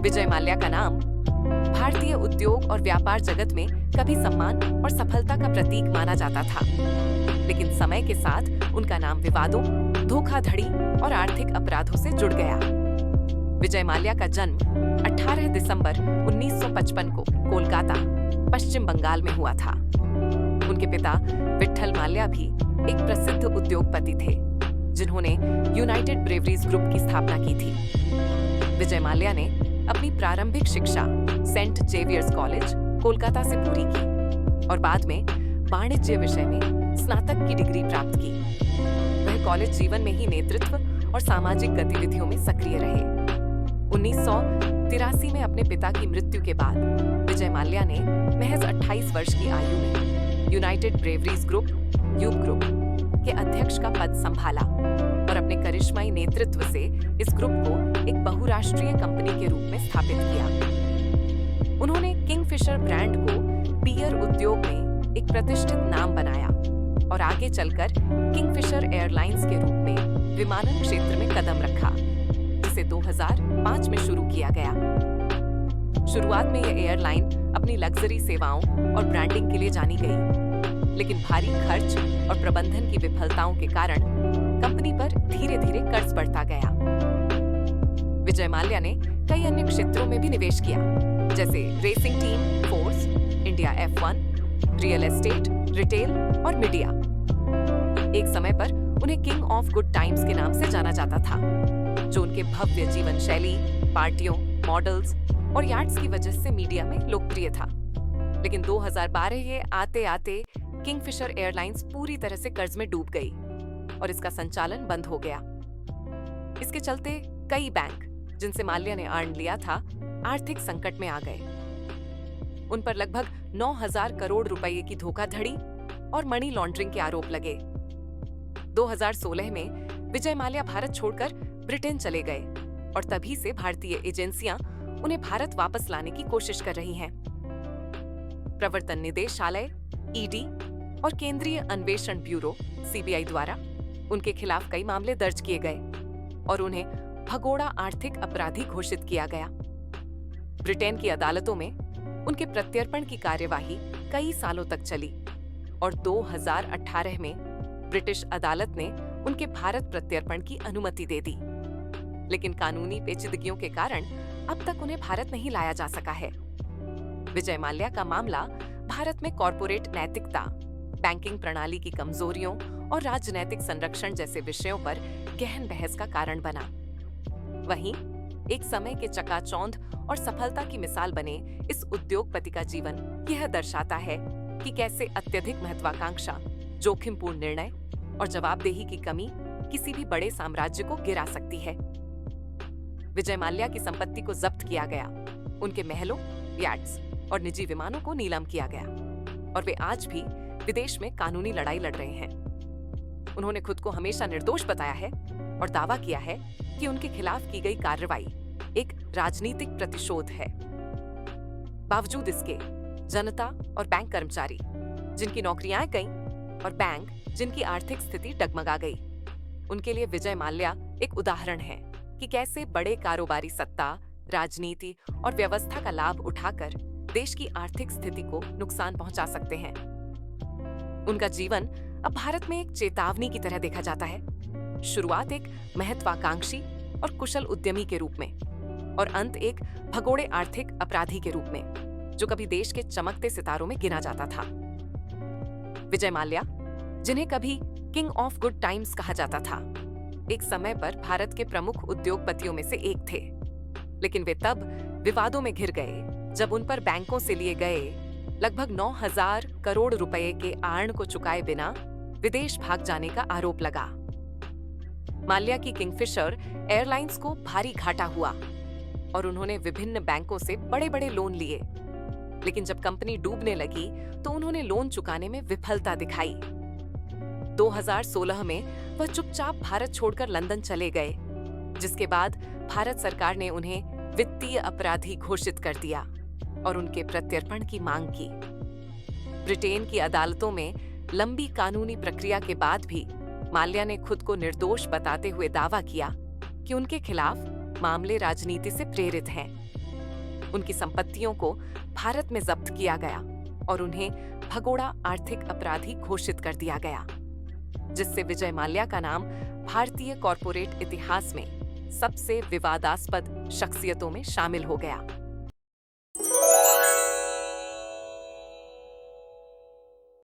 विजय माल्या का नाम भारतीय उद्योग और व्यापार जगत में कभी सम्मान और सफलता का प्रतीक माना जाता था, लेकिन समय के साथ उनका नाम विवादों, धोखाधड़ी और आर्थिक अपराधों से जुड़ गया। विजय माल्या का जन्म 18 दिसंबर 1955 को कोलकाता, पश्चिम बंगाल में हुआ था। उनके पिता विट्ठल माल्या भी एक प्रसिद्ध उद्योगपति थे, जिन्होंने यूनाइटेड ब्रेवरीज ग्रुप की स्थापना की थी। विजय माल्या ने अपनी प्रारंभिक शिक्षा सेंट जेवियर्स कॉलेज, कोलकाता से पूरी की और बाद में वाणिज्य विषय में स्नातक की डिग्री प्राप्त की। वह कॉलेज जीवन में ही नेतृत्व और सामाजिक गतिविधियों में सक्रिय रहे। 1983 में अपने पिता की मृत्यु के बाद विजय माल्या ने महज 28 वर्ष की आयु में यूनाइटेड ब्रेवरीज ग्रुप यूब ग्रुप के अध्यक्ष का पद संभाला और अपने करिश्माई नेतृत्व से इस ग्रुप को एक बहुराष्ट्रीय कंपनी के रूप में स्थापित किया। उन्होंने किंगफिशर ब्रांड को बियर उद्योग में एक प्रतिष्ठित नाम बनाया और आगे चलकर किंगफिशर एयरलाइंस के रूप में विमानन क्षेत्र में कदम रखा, जिसे 2005 में शुरू किया गया। शुरुआत में यह एयरलाइन अपनी लग्जरी सेवाओं और ब्रांडिंग के लिए जानी गई, लेकिन भारी खर्च और प्रबंधन की विफलताओं के कारण कंपनी पर धीरे-धीरे कर्ज बढ़ता गया। विजय माल्या ने कई अन्य क्षेत्रों में भी निवेश किया, जैसे racing team, force, India F1, real estate, retail और मीडिया। एक समय पर उन्हें किंग ऑफ गुड टाइम्स के नाम से जाना जाता था, जो उनके भव्य जीवन शैली, पार्टियों, मॉडल्स और याट्स की वजह से मीडिया में लोकप्रिय था। लेकिन 2012 ये आते-आते किंगफिशर एयरलाइंस पूरी तरह से कर्ज में डूब गई और इसका संचालन बंद हो गया। इसके चलते कई बैंक, जिनसे माल्या ने अर्न लिया था, आर्थिक संकट में आ गए। उन पर लगभग 9,000 करोड़ रुपए की धोखाधड़ी और मनी लॉन्ड्रिंग के आरोप लगे। 2016 में विजय माल्या भारत छोड़कर ब्रिटेन चले गए और तभी से भारतीय एजेंसियां उन्हें भारत वापस लाने की कोशिश कर रही हैं। प्रवर्तन निदेशालय, ईडी और केंद्रीय अन्वेषण ब्यूरो सीबीआई द्वारा उनके खिलाफ कई मामले दर्ज किए गए और उन्हें भगोड़ा आर्थिक अपराधी घोषित किया गया। ब्रिटेन की अदालतों में उनके प्रत्यर्पण की कार्यवाही कई सालों तक चली और 2018 में ब्रिटिश अदालत ने उनके भारत प्रत्यर्पण की अनुमति दे दी, लेकिन कानूनी पेचीदगियों के कारण अब तक उन्हें भारत नहीं लाया जा सका है। विजय माल्या का मामला भारत में कॉर्पोरेट नैतिकता, बैंकिंग प्रणाली की कमजोरियों और राजनैतिक संरक्षण जैसे विषयों पर गहन बहस का कारण बना। वहीं एक समय के चकाचौंध और सफलता की मिसाल बने इस उद्योगपति का जीवन यह दर्शाता है कि कैसे अत्यधिक महत्वाकांक्षा, जोखिमपूर्ण निर्णय और जवाबदेही की कमी किसी भी बड़े साम्राज्य को गिरा सकती है। विजय माल्या की संपत्ति को जब्त किया गया, उनके महलों, याट्स और निजी विमानों को नीलाम किया गया और वे आज भी विदेश में कानूनी लड़ाई लड़ रहे हैं। उन्होंने खुद को हमेशा निर्दोष बताया है और दावा किया है कि उनके खिलाफ की गई कार्रवाई एक राजनीतिक प्रतिशोध है। बावजूद इसके, जनता और बैंक कर्मचारी जिनकी नौकरियां गईं और बैंक जिनकी आर्थिक स्थिति डगमगा गई, उनके लिए विजय माल्या एक उदाहरण है कि कैसे बड़े कारोबारी सत्ता, राजनीति और व्यवस्था का लाभ उठाकर देश की आर्थिक स्थिति को नुकसान पहुंचा सकते हैं। उनका जीवन अब भारत में एक चेतावनी की तरह देखा जाता है। शुरुआत एक महत्वाकांक्षी और कुशल उद्यमी के रूप में और अंत एक भगोड़े आर्थिक अपराधी के रूप में, जो कभी देश के चमकते सितारों में गिना जाता था। विजय माल्या, जिन्हें कभी किंग ऑफ गुड टाइम्स कहा जाता था, एक समय पर भारत के प्रमुख उद्योगपतियों में से एक थे, लेकिन वे तब विवादों में घिर गए जब उन पर बैंकों से लिए गए लगभग 9,000 करोड़ रुपए के आर्न को चुकाए बिना विदेश भाग जाने का आरोप लगा। माल्या की किंगफिशर एयरलाइंस को भारी घाटा हुआ और उन्होंने विभिन्न बैंकों से बड़े-बड़े लोन लिए, लेकिन जब कंपनी डूबने लगी तो उन्होंने लोन चुकाने में विफलता दिखाई। 2016 में वह चुपचाप भारत छोड़कर लंदन चले गए, जिसके बाद भारत सरकार ने उन्हें वित्तीय अपराधी घोषित कर दिया और उनके प्रत्यर्पण की मांग की। ब्रिटेन की अदालतों में लंबी कानूनी प्रक्रिया के बाद भी माल्या ने खुद को निर्दोष बताते हुए दावा किया कि उनके खिलाफ मामले राजनीति से प्रेरित हैं उनकी संपत्तियों को भारत में जब्त किया गया और उन्हें भगोड़ा आर्थिक अपराधी घोषित कर दिया गया, जिससे विजय माल्या का नाम भारतीय कॉरपोरेट इतिहास में सबसे विवादास्पद शख्सियतों में शामिल हो गया।